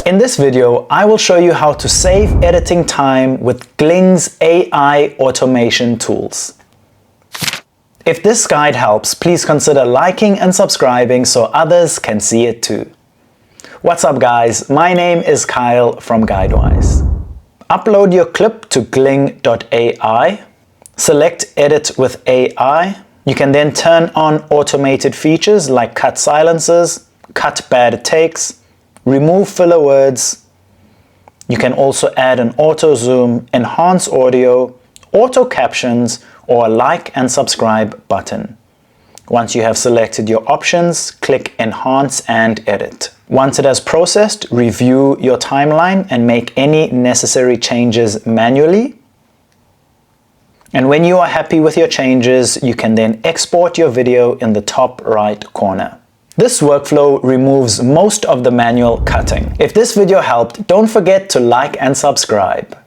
In this video, I will show you how to save editing time with Gling's AI automation tools. If this guide helps, please consider liking and subscribing so others can see it too. What's up guys, my name is Kyle from GuideWise. Upload your clip to Gling.ai, select Edit with AI. You can then turn on automated features like cut silences, cut bad takes, remove filler words. You can also add an auto zoom, enhance audio, auto captions, or a like and subscribe button. Once you have selected your options, click Enhance and Edit. Once it has processed, review your timeline and make any necessary changes manually. And when you are happy with your changes, you can then export your video in the top right corner. This workflow removes most of the manual cutting. If this video helped, don't forget to like and subscribe.